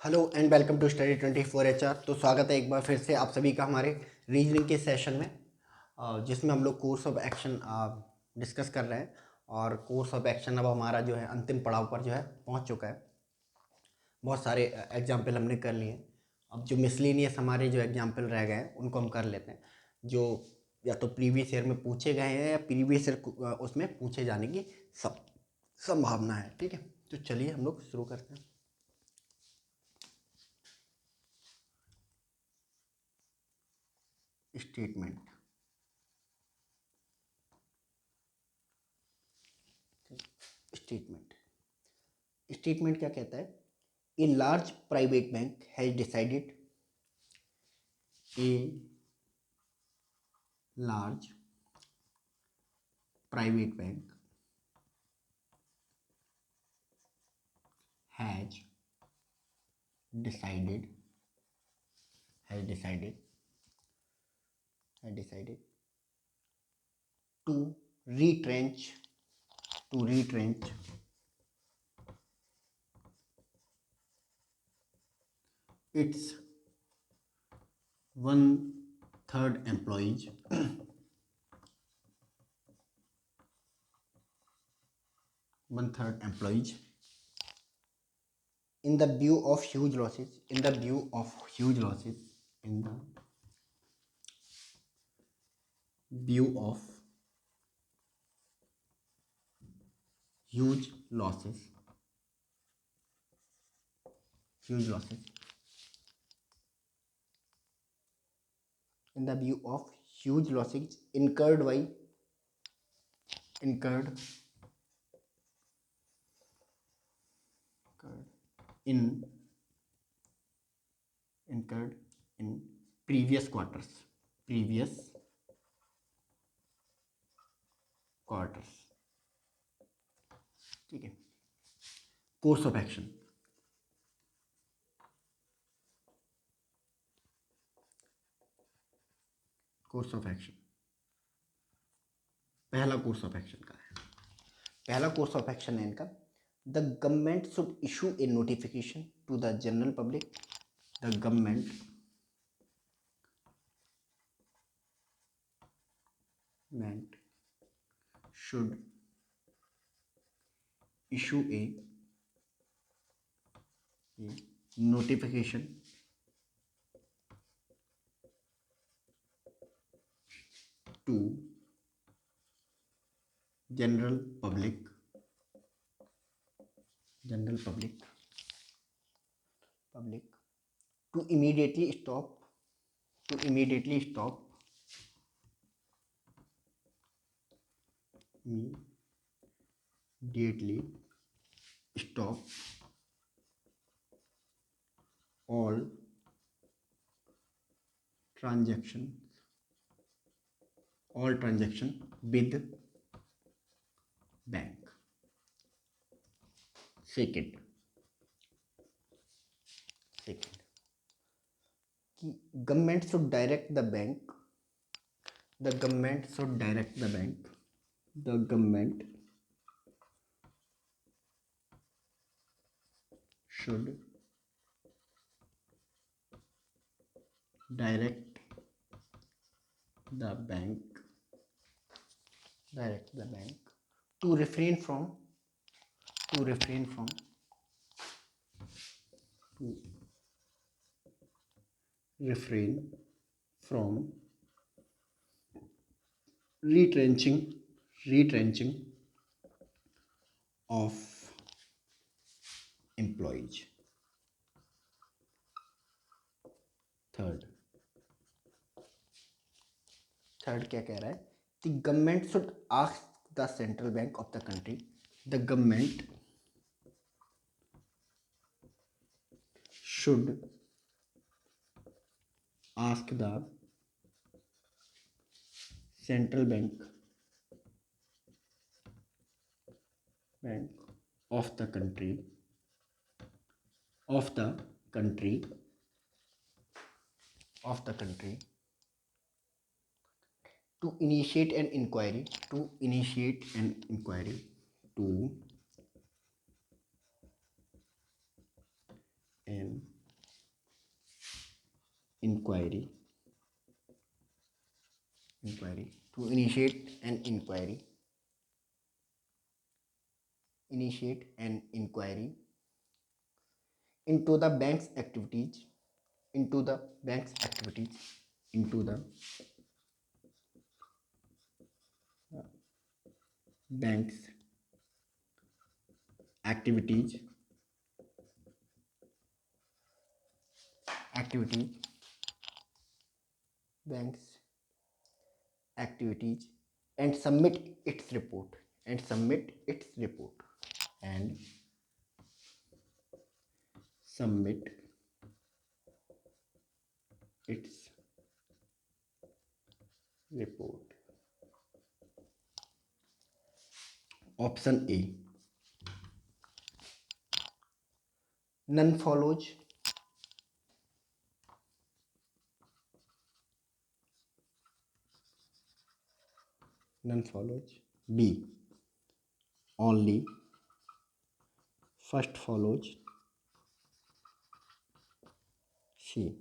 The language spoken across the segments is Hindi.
Hello and welcome to study 24 HR। तो स्वागत है एक बार फिर से आप सभी का हमारे रीजनिंग के सेशन में, जिसमें हम लोग कोर्स ऑफ एक्शन डिस्कस कर रहे हैं। और कोर्स ऑफ एक्शन अब हमारा जो है अंतिम पड़ाव पर जो है पहुंच चुका है। बहुत सारे एग्जाम्पल हमने कर लिए। अब जो मिसलिनियस हमारे जो एग्जाम्पल रह गए हैं उनको हम कर लेते हैं, जो या तो प्रीवियस ईयर में पूछे गए हैं या प्रीवियस ईयर उसमें पूछे जाने की संभावना है। ठीक है, तो चलिए हम लोग शुरू करते हैं। स्टेटमेंट स्टेटमेंट स्टेटमेंट क्या कहता है? A large private bank has decided a large private bank has decided has decided has decided to retrench retrench its one third employees in the view of huge losses in the view of huge losses in the view of huge losses huge losses in the view of huge losses incurred incurred in incurred in previous quarters ठीक है। कोर्स ऑफ एक्शन पहला कोर्स ऑफ एक्शन का है। पहला कोर्स ऑफ एक्शन है इनका, the government should issue a notification to the general public. The government should issue a notification to general public to immediately stop immediately stop all transaction with bank। Second कि government should direct the bank the government should direct the bank the government should direct the bank to refrain from to refrain from retrenching of employees। Third क्या कह रहा है? The government should ask the central bank of the country the government should ask the central bank of the country to initiate an inquiry to an inquiry, to initiate an inquiry, into the bank's activities, into the bank's activities, into the bank's activities, bank's activities, and submit its report, and submit its report, and submit its report. Option A, none follows. None follows. B, only first follows. C,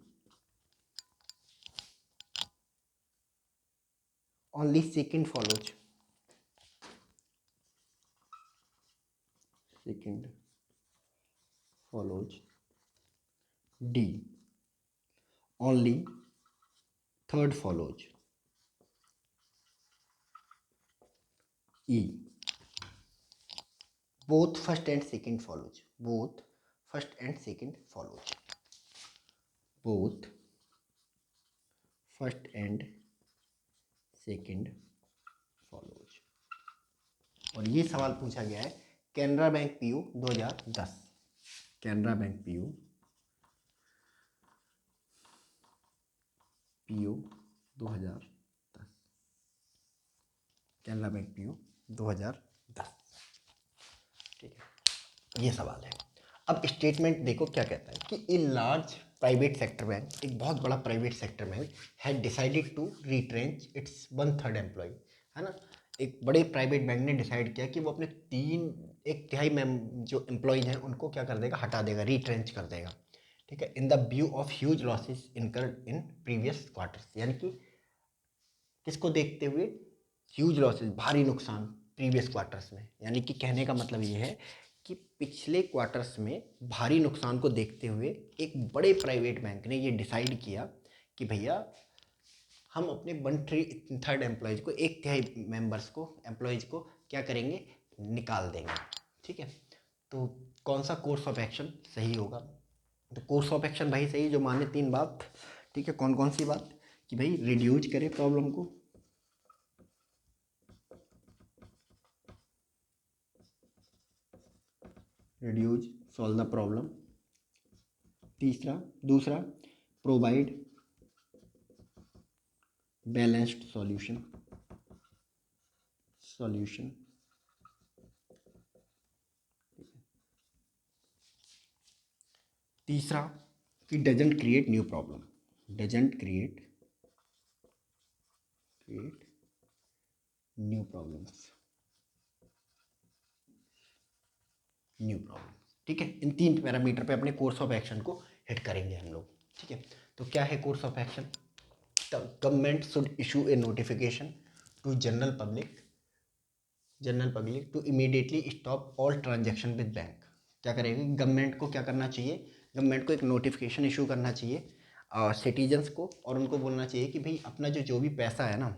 only second follows. Second follows. D, only third follows. E, both first and second follows. Both first and second follows. Both first and second follows. और ये सवाल पूछा गया है Canara Bank PO 2010। Canara Bank PO 2010। Canara Bank PO 2010। ठीक है, ये सवाल है। अब स्टेटमेंट देखो क्या कहता है कि a large private sector bank, एक बहुत बड़ा private sector bank had decided to retrench its 1/3 employ, है ना। एक बड़े प्राइवेट बैंक ने डिसाइड किया कि वो अपने 1/3 में जो एम्प्लॉयज हैं उनको क्या कर देगा, हटा देगा, रिट्रेंच कर देगा। ठीक है, in the view of huge losses incurred in previous quarters, यानी कि किसको देखते हुए, ह्यूज लॉसेस, भारी नुकसान प्रीवियस क्वार्टर्स में। यानी कि कहने का मतलब ये है कि पिछले क्वार्टर्स में भारी नुकसान को देखते हुए एक बड़े प्राइवेट बैंक ने ये डिसाइड किया कि भैया हम अपने 1/3 एम्प्लॉयज़ को, 1/3 मेंबर्स को, एम्प्लॉयज़ को क्या करेंगे, निकाल देंगे। ठीक है, तो कौन सा कोर्स ऑफ एक्शन सही होगा, तो कोर्स ऑफ एक्शन भाई सही जो माने 3 बात। ठीक है, कौन कौन सी बात, कि भाई रिड्यूज करे प्रॉब्लम को, रिड्यूज सॉल्व द प्रॉब्लम। दूसरा प्रोवाइड बैलेंस्ड सॉल्यूशन, तीसरा कि doesn't create new problem, doesn't create new problems, ठीक है, इन 3 पैरामीटर पे अपने कोर्स ऑफ एक्शन को हिट करेंगे हम लोग। ठीक है, तो क्या है course of action, government should issue a notification to general public to immediately stop all transaction with bank. क्या करेगी गवर्नमेंट को, क्या करना चाहिए, गवर्नमेंट को एक नोटिफिकेशन इशू करना चाहिए सिटीजन्स को, और उनको बोलना चाहिए कि भाई अपना जो भी पैसा है ना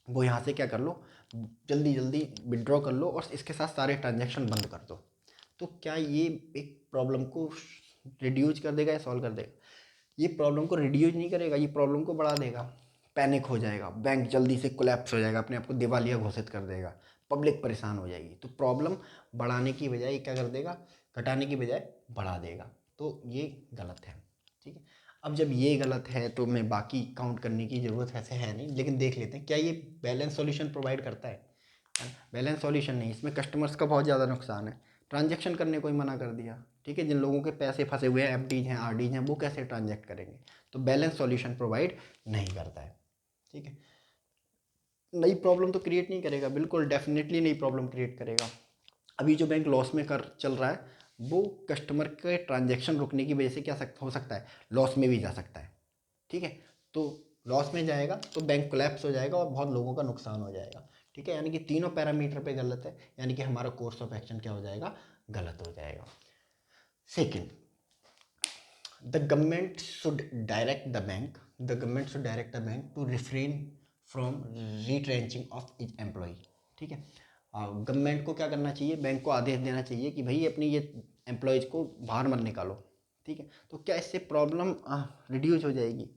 वो यहाँ से क्या कर लो, जल्दी जल्दी विड्रॉ कर लो और इसके साथ सारे ट्रांजैक्शन बंद कर दो। तो क्या ये एक प्रॉब्लम को रिड्यूज कर देगा या सॉल्व कर देगा, ये प्रॉब्लम को रिड्यूज नहीं करेगा, ये प्रॉब्लम को बढ़ा देगा। पैनिक हो जाएगा, बैंक जल्दी से कोलैप्स हो जाएगा, अपने आप को दिवालिया घोषित कर देगा, पब्लिक परेशान हो जाएगी। तो प्रॉब्लम बढ़ाने की बजाय क्या कर देगा, घटाने की बजाय बढ़ा देगा। तो ये गलत है। ठीक है, अब जब ये गलत है तो मैं बाकी काउंट करने की ज़रूरत वैसे है नहीं, लेकिन देख लेते हैं क्या ये बैलेंस सॉल्यूशन प्रोवाइड करता है। बैलेंस सॉल्यूशन नहीं, इसमें कस्टमर्स का बहुत ज़्यादा नुकसान है, ट्रांजैक्शन करने को ही मना कर दिया। ठीक है, जिन लोगों के पैसे फंसे हुए हैं, एफडीज हैं, आरडीज हैं, वो कैसे ट्रांजैक्ट करेंगे, तो बैलेंस सॉल्यूशन प्रोवाइड नहीं करता है। ठीक है, नई प्रॉब्लम तो क्रिएट नहीं करेगा, बिल्कुल डेफिनेटली नई प्रॉब्लम क्रिएट करेगा। अभी जो बैंक लॉस में कर चल रहा है वो कस्टमर के ट्रांजैक्शन रुकने की वजह से क्या हो सकता है, लॉस में भी जा सकता है। ठीक है, तो लॉस में जाएगा तो बैंक कोलैप्स हो जाएगा और बहुत लोगों का नुकसान हो जाएगा। ठीक है, यानी कि तीनों पैरामीटर पे गलत है, यानी कि हमारा कोर्स ऑफ एक्शन क्या हो जाएगा, गलत हो जाएगा। Second, the government should direct the bank to refrain from retrenching of its employee। ठीक है, गवर्नमेंट को क्या करना चाहिए, बैंक को आदेश देना चाहिए कि भाई अपनी ये एम्प्लॉयज़ को बाहर मत निकालो। ठीक है, तो क्या इससे प्रॉब्लम रिड्यूस हो जाएगी?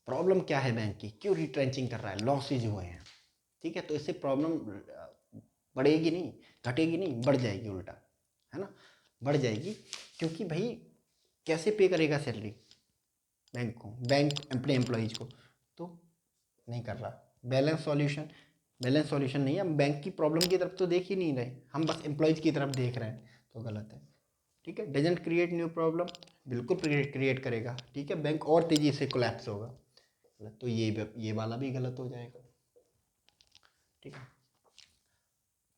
प्रॉब्लम क्या है बैंक की, क्यों रिट्रेंचिंग कर रहा है, लॉसेज हुए हैं। ठीक है, तो इससे प्रॉब्लम बढ़ेगी नहीं, घटेगी नहीं, बढ़ जाएगी उल्टा, है ना, बढ़ जाएगी। क्योंकि भाई कैसे पे करेगा सैलरी बैंक को, बैंक अपने एम्प्लॉयज़ को, तो नहीं कर रहा। बैलेंस सॉल्यूशन नहीं है, हम बैंक की प्रॉब्लम की तरफ तो देख ही नहीं रहे, हम बस एम्प्लॉयज़ की तरफ देख रहे हैं, तो गलत है। ठीक है, डजेंट क्रिएट न्यू प्रॉब्लम, बिल्कुल क्रिएट करेगा। ठीक है, बैंक और तेज़ी से कोलैप्स होगा, तो ये वाला भी गलत हो जाएगा। ठीक है,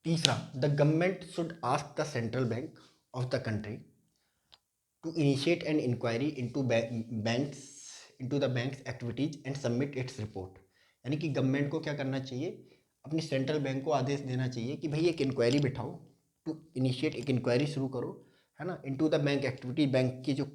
तीसरा, the government should ask the central bank of the country to initiate an inquiry into the bank's activities and submit its report. यानी कि गवर्नमेंट को क्या करना चाहिए, अपनी सेंट्रल बैंक को आदेश देना चाहिए कि भाई एक इंक्वायरी बिठाओ, टू इनिशिएट, एक इंक्वायरी शुरू करो, है ना, into the bank activity, bank की जो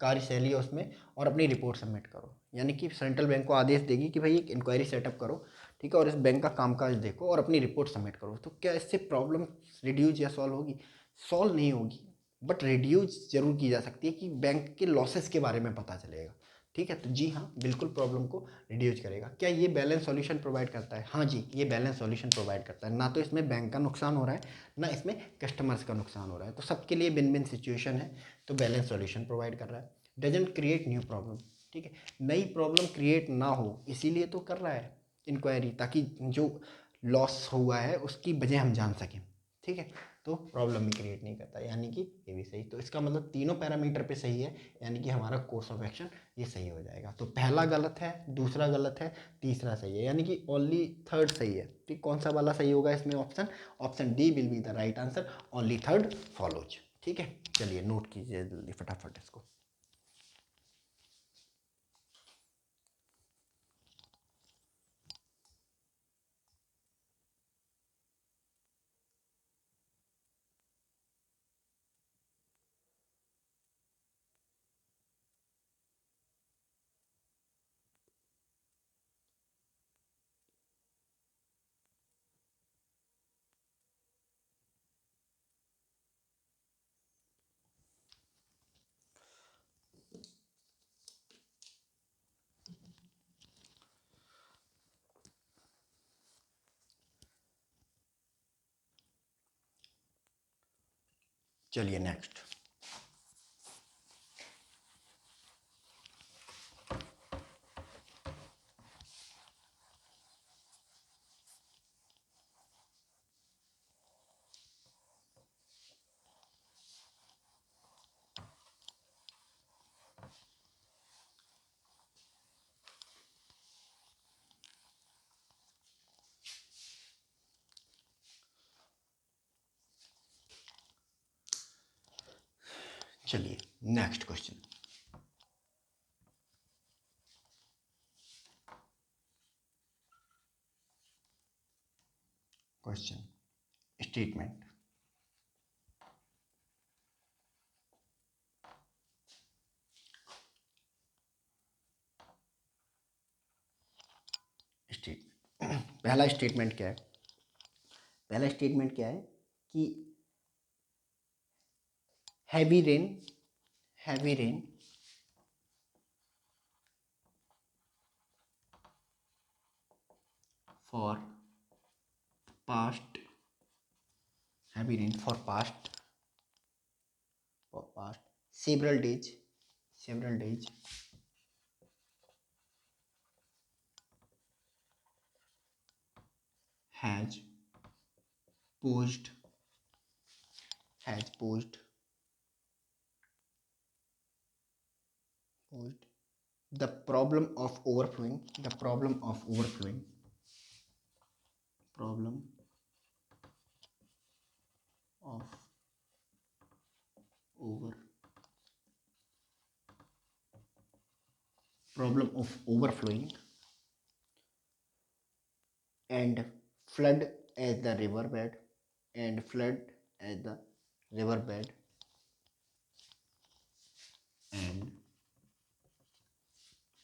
कार्यशैली है उसमें, और अपनी रिपोर्ट सबमिट करो। यानी कि सेंट्रल बैंक को आदेश देगी कि भाई एक इंक्वायरी सेटअप करो, ठीक है, और इस बैंक का कामकाज देखो और अपनी रिपोर्ट सबमिट करो। तो क्या इससे प्रॉब्लम रिड्यूस या सॉल्व होगी? सॉल्व नहीं होगी, बट रिड्यूस जरूर की जा सकती है कि बैंक के लॉसेस के बारे में पता चलेगा। ठीक है, तो जी हाँ, बिल्कुल प्रॉब्लम को रिड्यूस करेगा। क्या ये बैलेंस सॉल्यूशन प्रोवाइड करता है? हाँ जी, ये बैलेंस सॉल्यूशन प्रोवाइड करता है। ना तो इसमें बैंक का नुकसान हो रहा है, ना इसमें कस्टमर्स का नुकसान हो रहा है, तो सबके लिए विन विन सिचुएशन है, तो बैलेंस सॉल्यूशन प्रोवाइड कर रहा है। Doesn't create new problem. ठीक है, नई प्रॉब्लम क्रिएट ना हो इसीलिए तो कर रहा है इंक्वायरी, ताकि जो लॉस हुआ है उसकी वजह हम जान सकें। ठीक है, तो प्रॉब्लम भी क्रिएट नहीं करता, यानी कि ये भी सही। तो इसका मतलब तीनों पैरामीटर पे सही है, यानी कि हमारा कोर्स ऑफ एक्शन ये सही हो जाएगा। तो पहला गलत है, दूसरा गलत है, तीसरा सही है, यानी कि ओनली थर्ड सही है। ठीक, कौन सा वाला सही होगा इसमें? Option D will be the right answer, only third follows. ठीक है, चलिए नोट कीजिए जल्दी फटाफट इसको। चलिए नेक्स्ट। चलिए next question. Question statement. Statement पहला स्टेटमेंट क्या है? पहला स्टेटमेंट क्या है कि heavy rain, heavy rain for past, heavy rain for past several days has posed posed the problem of overflowing, problem of problem of overflowing and flood as the riverbed and flood as the riverbed and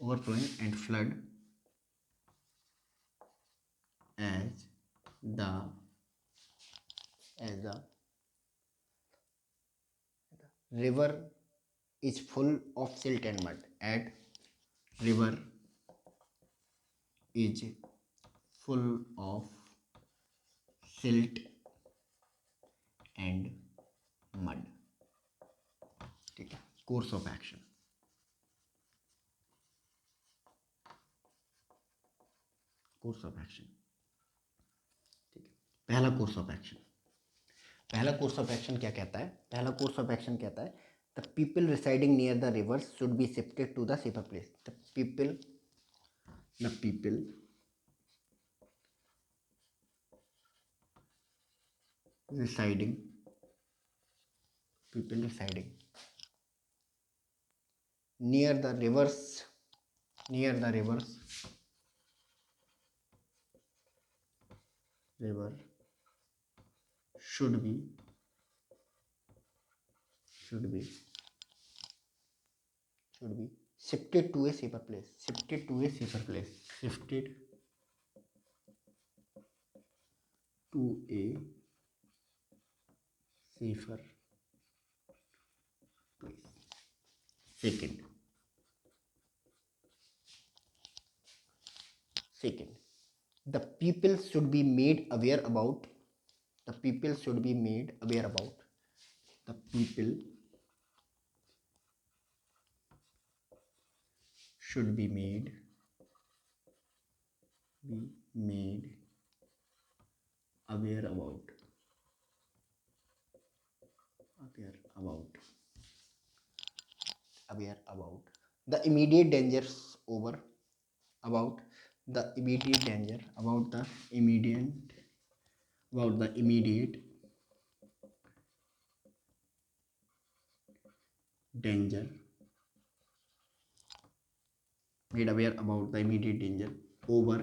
overflowing and flood as the as the river is full of silt and mud. And river is full of silt and mud. ठीक है, course of action. Course of action. ठीक है, पहला कोर्स ऑफ एक्शन. पहला कोर्स ऑफ एक्शन क्या कहता है? पहला कोर्स ऑफ एक्शन कहता है the people residing near the rivers should be shifted to the safer place. The people residing near the rivers river should be shifted to a safer place. Shifted to a safer place. Second, the people should be made aware about. The people should be made aware about. The people should be made aware about the immediate dangers over about the immediate danger about the immediate danger made aware about the immediate danger over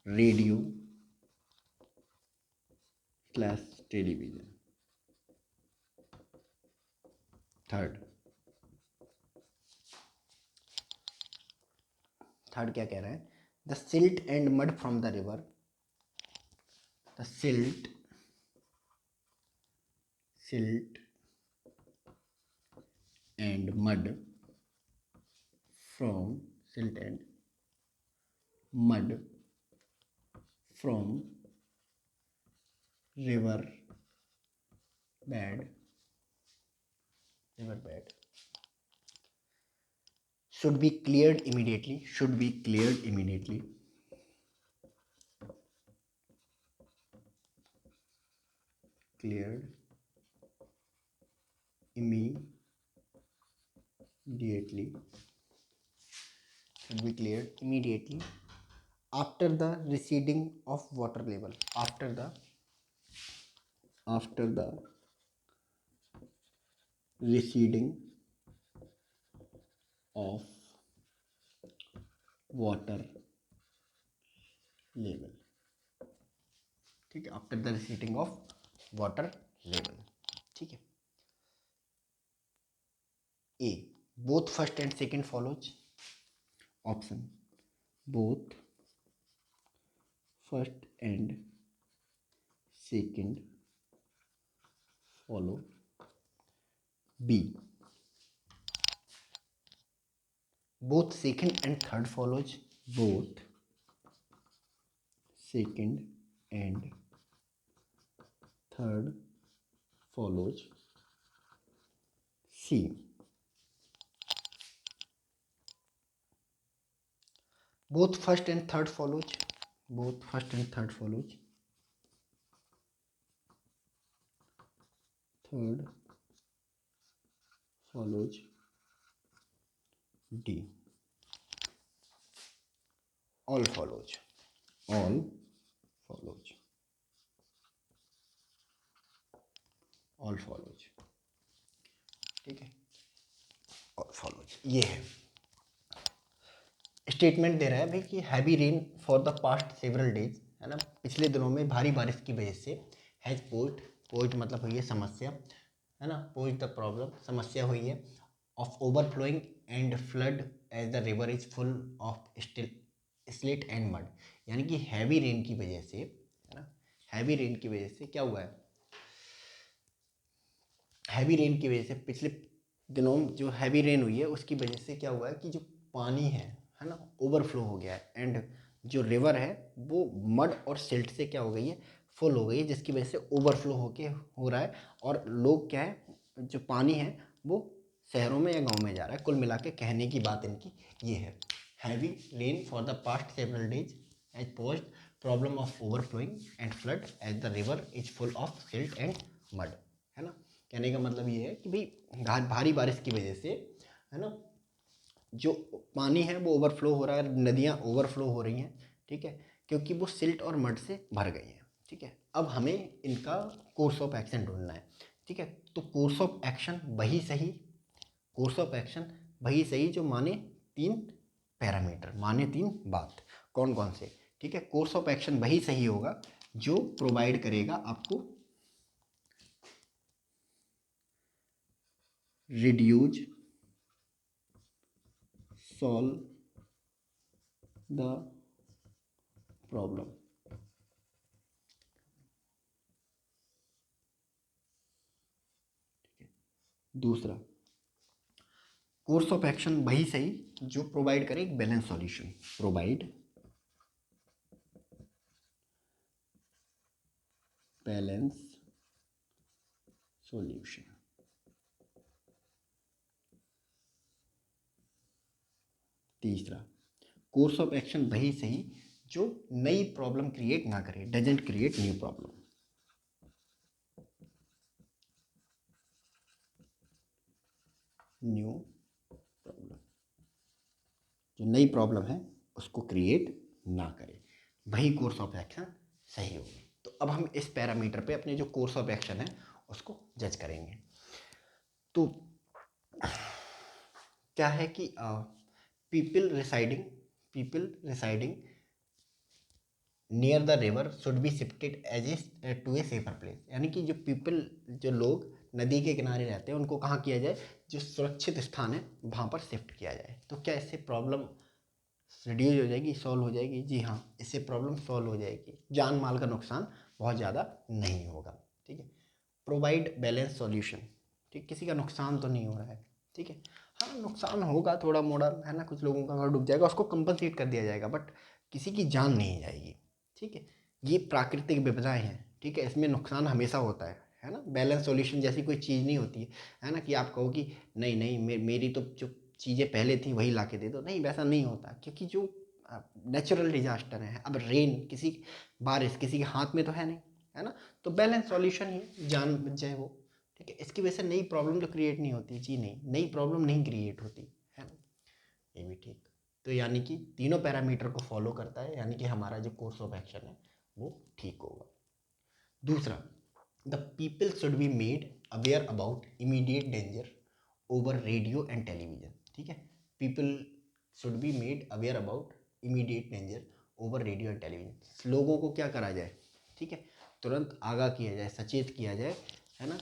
radio / television. Third क्या कह रहा है? The silt and mud from the river. The silt and mud from river bed should be cleared immediately. After the receding of water level. After the receding of water level. ठीक है, after the receding of water level. ठीक है. A, both first and second follows. Option, both first and second follow. B, both second and third follows. Both second and third follows. C, both first and third follows. Third follows. D, all follows. ठीक है, all follows. ये है. स्टेटमेंट दे रहा है भाई कि heavy rain for the past several days, है ना, पिछले दिनों में भारी बारिश की वजह से हैज पोज मतलब हुई है समस्या, है ना, पोज द प्रॉब्लम समस्या हुई है of overflowing and flood as the river is full of still slit and mud. यानी कि हैवी रेन की वजह से, है ना, हैवी रेन की वजह से क्या हुआ है, हैवी रेन की वजह से पिछले दिनों जो हैवी रेन हुई है उसकी वजह से क्या हुआ है कि जो पानी है ना, ओवरफ्लो हो गया है, एंड जो रिवर है वो मड और सिल्ट से क्या हो गई है, फुल हो गई है, जिसकी वजह से ओवरफ्लो होके हो रहा है, और लोग क्या है, जो पानी है वो शहरों में या गांव में जा रहा है। कुल मिला के कहने की बात इनकी ये है, heavy rain for the past several days has posed problem of overflowing and flood as the river is full of silt and mud, है ना। कहने का मतलब ये है कि भाई भारी बारिश की वजह से, है ना, जो पानी है वो ओवरफ्लो हो रहा है, नदियाँ ओवरफ्लो हो रही हैं, ठीक है, क्योंकि वो सिल्ट और मड से भर गई हैं, ठीक है। अब हमें इनका कोर्स ऑफ एक्शन ढूंढना है, ठीक है। तो कोर्स ऑफ एक्शन वही सही, कोर्स ऑफ एक्शन वही सही जो माने तीन पैरामीटर, माने तीन बात, कौन कौन से, ठीक है। कोर्स ऑफ एक्शन वही सही होगा जो प्रोवाइड करेगा आपको रिड्यूज, सॉल्व द प्रॉब्लम। दूसरा, कोर्स ऑफ एक्शन वही सही जो प्रोवाइड करे एक balance solution, provide balance solution. तीसरा, कोर्स ऑफ एक्शन वही सही जो नई प्रॉब्लम क्रिएट ना करे, doesn't create new problem. New problem, जो नई प्रॉब्लम है उसको क्रिएट ना करे, वही कोर्स ऑफ एक्शन सही होगी। तो अब हम इस पैरामीटर पे अपने जो कोर्स ऑफ एक्शन है उसको जज करेंगे। तो क्या है कि people residing near the river should be shifted as a to a safer place. यानी कि जो पीपल, जो लोग नदी के किनारे रहते हैं उनको कहाँ किया जाए, जो सुरक्षित स्थान है वहाँ पर शिफ्ट किया जाए। तो क्या इससे प्रॉब्लम रिड्यूज हो जाएगी, सॉल्व हो जाएगी? जी हाँ, इससे प्रॉब्लम सॉल्व हो जाएगी, जान माल का नुकसान बहुत ज़्यादा नहीं होगा, ठीक है। प्रोवाइड बैलेंस सॉल्यूशन, ठीक, किसी का नुकसान तो नहीं हो रहा है, ठीक है। हाँ, नुकसान होगा थोड़ा मोड़ा, है ना, कुछ लोगों का घर डूब जाएगा, उसको कंपनसेट कर दिया जाएगा, बट किसी की जान नहीं जाएगी, ठीक है। ये प्राकृतिक विपदाएं हैं, ठीक है, इसमें नुकसान हमेशा होता है ना। बैलेंस सॉल्यूशन जैसी कोई चीज़ नहीं होती है ना, कि आप कहो कि नहीं नहीं मेरी तो जो चीज़ें पहले थी वही ला के दे दो, नहीं, वैसा नहीं होता, क्योंकि जो नेचुरल डिजास्टर है, अब रेन किसी, बारिश किसी के हाथ में तो है नहीं, है ना। तो बैलेंस सॉल्यूशन ही जान बच जाए वो, ठीक है। इसकी वजह से नई प्रॉब्लम तो क्रिएट नहीं होती, जी नहीं, नई प्रॉब्लम नहीं क्रिएट होती, है ना, ये भी ठीक। तो यानी कि तीनों पैरामीटर को फॉलो करता है, यानी कि हमारा जो कोर्स ऑफ एक्शन है वो ठीक होगा। दूसरा, the people should be made aware about immediate danger over radio and television, ठीक है। People should be made aware about immediate danger over radio and television. लोगों को क्या करा जाए, ठीक है, तुरंत आगाह किया जाए, सचेत किया जाए, है ना,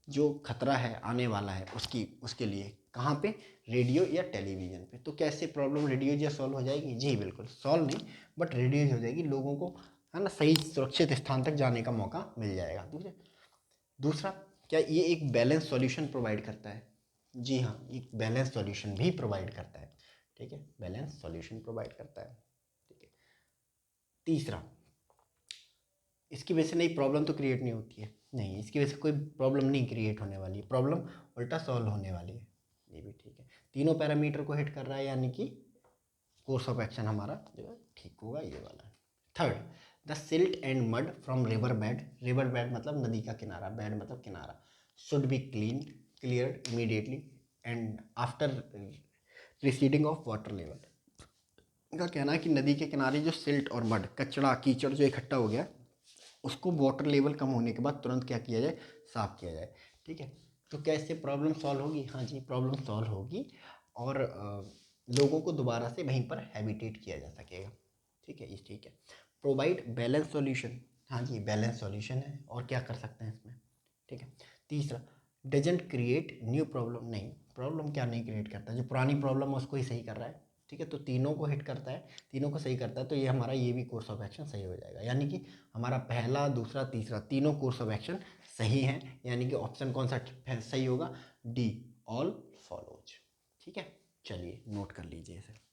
जो खतरा है आने वाला है उसके लिए, कहाँ पे, रेडियो या टेलीविज़न पे। तो कैसे प्रॉब्लम रेडियो या सॉल्व हो जाएगी? जी बिल्कुल, सॉल्व नहीं बट रेड्यूस हो जाएगी, लोगों को, है ना, सही सुरक्षित स्थान तक जाने का मौका मिल जाएगा। दूसरा दूसरा क्या ये एक बैलेंस सॉल्यूशन प्रोवाइड करता है? जी हाँ, एक बैलेंस सॉल्यूशन भी प्रोवाइड करता है, ठीक है, बैलेंस सॉल्यूशन प्रोवाइड करता है, ठीक है। तीसरा, इसकी वजह से नई प्रॉब्लम तो क्रिएट नहीं होती है, नहीं, इसकी वजह से कोई प्रॉब्लम नहीं क्रिएट होने वाली है, प्रॉब्लम उल्टा सॉल्व होने वाली है, ये भी ठीक है। तीनों पैरामीटर को हिट कर रहा है, यानी कि कोर्स ऑफ एक्शन हमारा जो है ठीक होगा, ये वाला। Third, the silt and mud from river bed, river bed मतलब नदी का किनारा, बेड मतलब किनारा, should be cleared immediately and after receding of water level. इनका कहना है कि नदी के किनारे जो सिल्ट और मड, कचरा कीचड़ जो इकट्ठा हो गया, उसको वाटर लेवल कम होने के बाद तुरंत क्या किया जाए, साफ किया जाए, ठीक है। तो क्या इससे प्रॉब्लम सॉल्व होगी? हाँ जी, प्रॉब्लम सॉल्व होगी। और लोगों को दोबारा से वहीं पर हैबिटेट किया जा सकेगा। ठीक है, ये ठीक है। प्रोवाइड बैलेंस सॉल्यूशन, हाँ जी बैलेंस सॉल्यूशन है, और क्या कर सकते हैं इसमें। ठीक है। तीसरा, डजेंट क्रिएट न्यू प्रॉब्लम, नहीं प्रॉब्लम क्या नहीं क्रिएट करता, जो पुरानी प्रॉब्लम है उसको ही सही कर रहा है। ठीक है, तो तीनों को हिट करता है, तीनों को सही करता है, तो ये हमारा ये भी कोर्स ऑफ एक्शन सही हो जाएगा। यानी कि हमारा पहला, दूसरा, तीसरा तीनों कोर्स ऑफ एक्शन सही हैं, यानी कि ऑप्शन कौन सा सही होगा, डी, ऑल फॉलोज। ठीक है, चलिए नोट कर लीजिए इसे।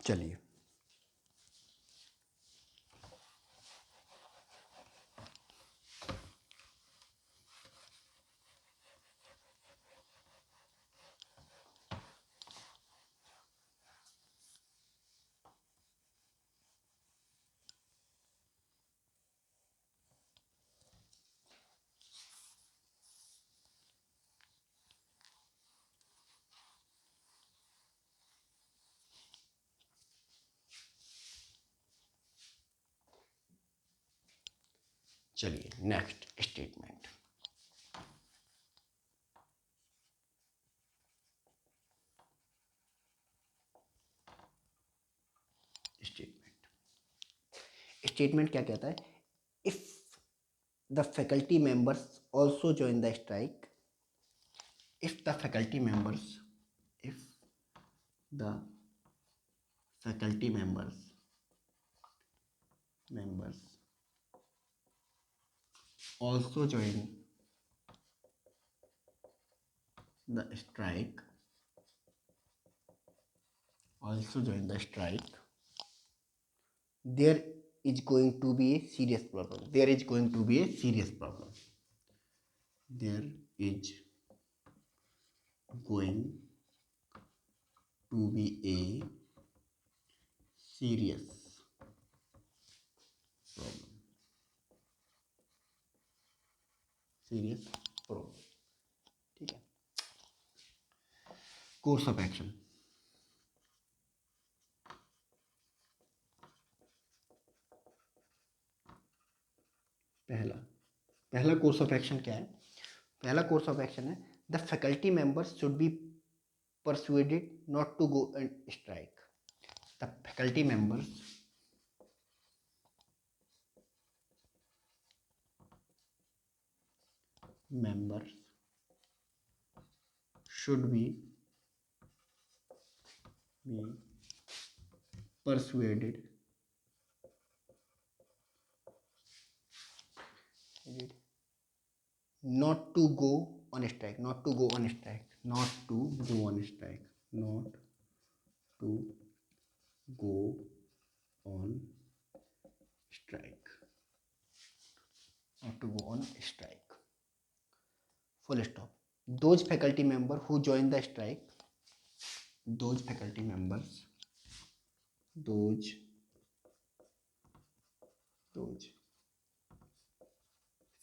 चलिए चलिए नेक्स्ट स्टेटमेंट। स्टेटमेंट क्या कहता है, if the faculty members also join the strike, if the faculty members if the faculty members also join the strike, there is going to be a serious problem, there is going to be a serious problem, there is going to be a serious problem, serious problem। ठीक है, कोर्स ऑफ एक्शन। पहला पहला कोर्स ऑफ एक्शन क्या है, पहला कोर्स ऑफ एक्शन है, the faculty members should B persuaded not to go and strike, the faculty members should be persuaded not to go on strike, not to go on strike, not to go on strike, not to go on strike, not to go on strike, full stop। those faculty member who join the strike, those faculty members, those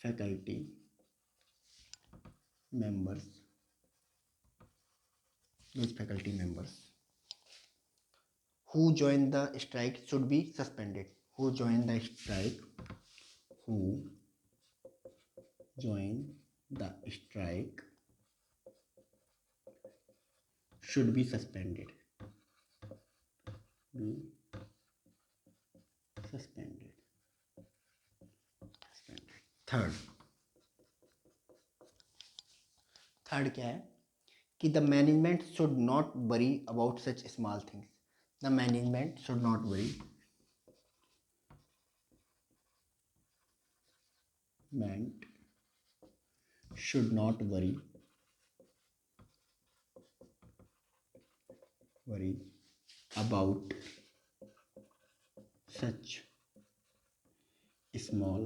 faculty members, those faculty members who join the strike should be suspended, who join the strike, who join the strike should be suspended, be suspended, third क्या है कि the management should not worry about such small things, the management should not worry, management should not worry about such small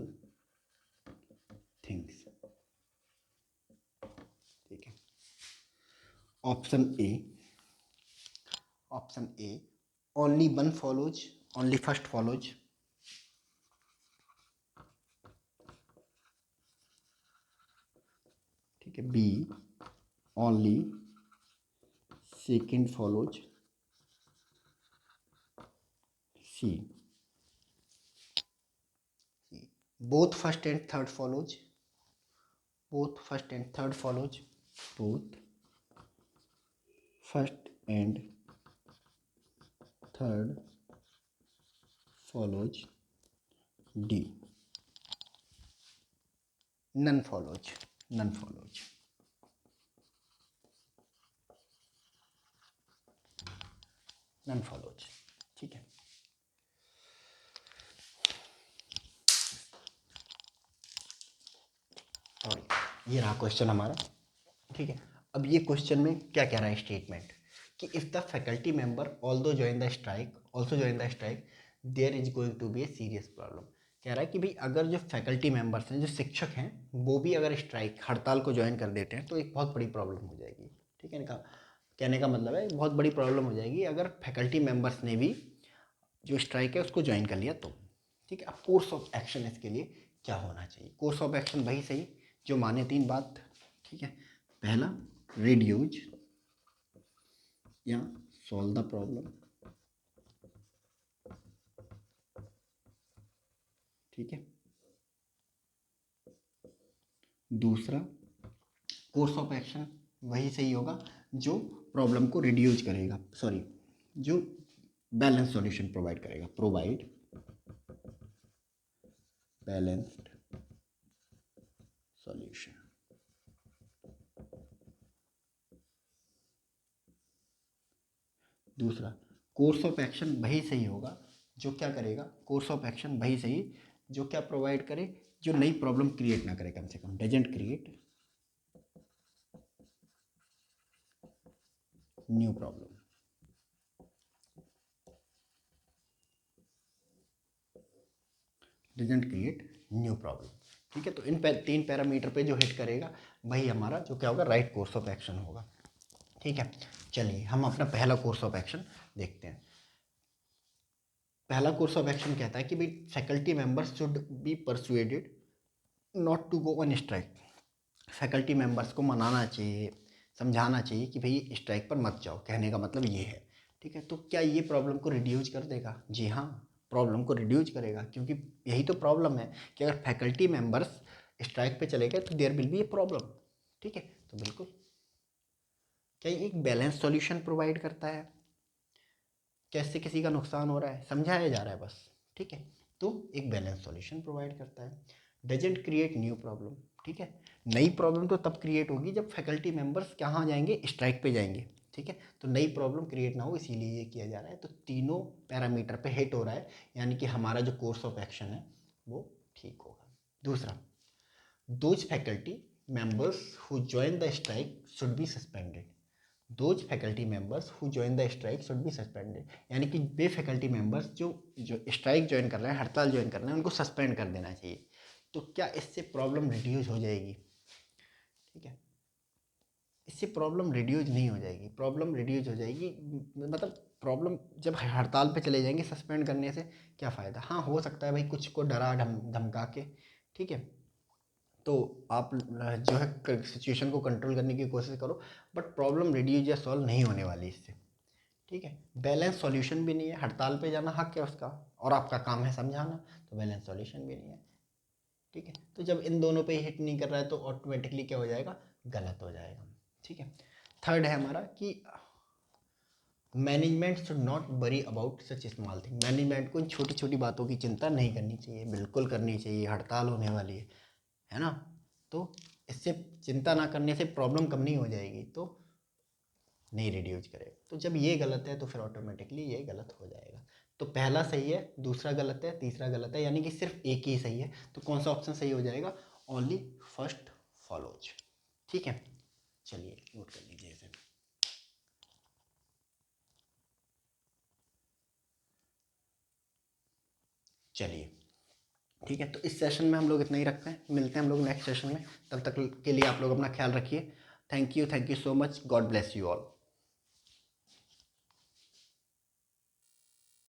option A, option A only one follows, only first follows, ठीक है। B only second follows, C both first and third follows, both first and third follows, both first and third follows, D none follows, none follows, none follows, ठीक है। और ये रहा क्वेश्चन हमारा, ठीक है। अब ये क्वेश्चन में क्या कह रहा है स्टेटमेंट कि if the faculty member although join the strike, also join the strike, there is going to be a serious problem. कह रहा है कि भाई अगर जो फैकल्टी मेंबर्स हैं, जो शिक्षक हैं, वो भी अगर स्ट्राइक, हड़ताल को ज्वाइन कर देते हैं तो एक बहुत बड़ी प्रॉब्लम हो जाएगी, ठीक है। इनका कहने का मतलब है बहुत बड़ी प्रॉब्लम हो जाएगी अगर फैकल्टी मेंबर्स ने भी जो स्ट्राइक है उसको ज्वाइन कर लिया तो, ठीक है। अब कोर्स ऑफ एक्शन इसके लिए क्या होना चाहिए? कोर्स ऑफ एक्शन वही सही जो माने तीन बात, ठीक है। पहला रिड्यूज या सॉल्व द प्रॉब्लम, ठीक है। दूसरा कोर्स ऑफ एक्शन वही सही होगा जो प्रॉब्लम को रिड्यूज करेगा, सॉरी जो बैलेंस सॉल्यूशन प्रोवाइड करेगा, प्रोवाइड बैलेंस्ड सॉल्यूशन। दूसरा कोर्स ऑफ एक्शन वही सही होगा जो क्या करेगा, कोर्स ऑफ एक्शन वही सही जो क्या प्रोवाइड करे, जो नई प्रॉब्लम क्रिएट ना करे, कम से कम doesn't create new problem, doesn't create new problem, ठीक है। तो इन तीन पैरामीटर पे जो हिट करेगा वही हमारा जो क्या होगा, राइट कोर्स ऑफ एक्शन होगा, ठीक है। चलिए हम अपना पहला कोर्स ऑफ एक्शन देखते हैं। पहला कोर्स ऑफ एक्शन कहता है कि भाई faculty members should be persuaded not to go on strike. Faculty members को मनाना चाहिए, समझाना चाहिए कि भाई स्ट्राइक पर मत जाओ, कहने का मतलब ये है, ठीक है। तो क्या ये प्रॉब्लम को रिड्यूज कर देगा? जी हाँ, प्रॉब्लम को रिड्यूज करेगा, क्योंकि यही तो प्रॉब्लम है कि अगर फैकल्टी मेंबर्स स्ट्राइक पे चले गए तो there will be a problem, ठीक है। तो बिल्कुल क्या ये एक बैलेंस सॉल्यूशन प्रोवाइड करता है? कैसे किसी का नुकसान हो रहा है समझाया जा रहा है बस, ठीक है। तो एक बैलेंस सॉल्यूशन प्रोवाइड करता है, डजेंट क्रिएट न्यू प्रॉब्लम, ठीक है। नई प्रॉब्लम तो तब क्रिएट होगी जब फैकल्टी मेंबर्स कहाँ जाएंगे, स्ट्राइक पे जाएंगे, ठीक है। तो नई प्रॉब्लम क्रिएट ना हो इसीलिए ये किया जा रहा है। तो तीनों पैरामीटर पे हिट हो रहा है, यानी कि हमारा जो कोर्स ऑफ एक्शन है वो ठीक होगा। दूसरा, those faculty members who join the strike should be suspended. Those faculty members who join the strike should be suspended, यानी कि वे फैकल्टी मेंबर्स जो जो स्ट्राइक ज्वाइन कर रहे हैं, हड़ताल ज्वाइन कर रहे हैं, उनको सस्पेंड कर देना चाहिए। तो क्या इससे प्रॉब्लम रिड्यूज हो जाएगी? ठीक है, इससे प्रॉब्लम रिड्यूज नहीं हो जाएगी। प्रॉब्लम रिड्यूज हो जाएगी मतलब प्रॉब्लम जब हड़ताल पे चले जाएंगे, सस्पेंड करने से क्या फ़ायदा? हाँ, हो सकता है भाई कुछ को डरा धमका के, ठीक है, तो आप जो है सिचुएशन को कंट्रोल करने की कोशिश करो, बट प्रॉब्लम रिड्यूज या सॉल्व नहीं होने वाली इससे, ठीक है। बैलेंस सॉल्यूशन भी नहीं है, हड़ताल पे जाना हक है उसका और आपका काम है समझाना, तो बैलेंस सॉल्यूशन भी नहीं है, ठीक है। तो जब इन दोनों पे हिट नहीं कर रहा है तो ऑटोमेटिकली क्या हो जाएगा, गलत हो जाएगा, ठीक है। थर्ड है हमारा कि management should not worry about such small thing. Management को इन छोटी छोटी बातों की चिंता नहीं करनी चाहिए, बिल्कुल करनी चाहिए, हड़ताल होने वाली है ना। तो इससे चिंता ना करने से प्रॉब्लम कम नहीं हो जाएगी, तो नहीं रिड्यूज करेगा। तो जब ये गलत है तो फिर ऑटोमेटिकली ये गलत हो जाएगा। तो पहला सही है, दूसरा गलत है, तीसरा गलत है, यानी कि सिर्फ एक ही सही है। तो कौन सा ऑप्शन सही हो जाएगा? ओनली फर्स्ट फॉलोज, ठीक है। चलिए नोट कर लीजिए इसे। चलिए ठीक है, तो इस सेशन में हम लोग इतना ही रखते हैं, मिलते हैं हम लोग नेक्स्ट सेशन में। तब तक के लिए आप लोग अपना ख्याल रखिए। Thank you so much, God bless you all.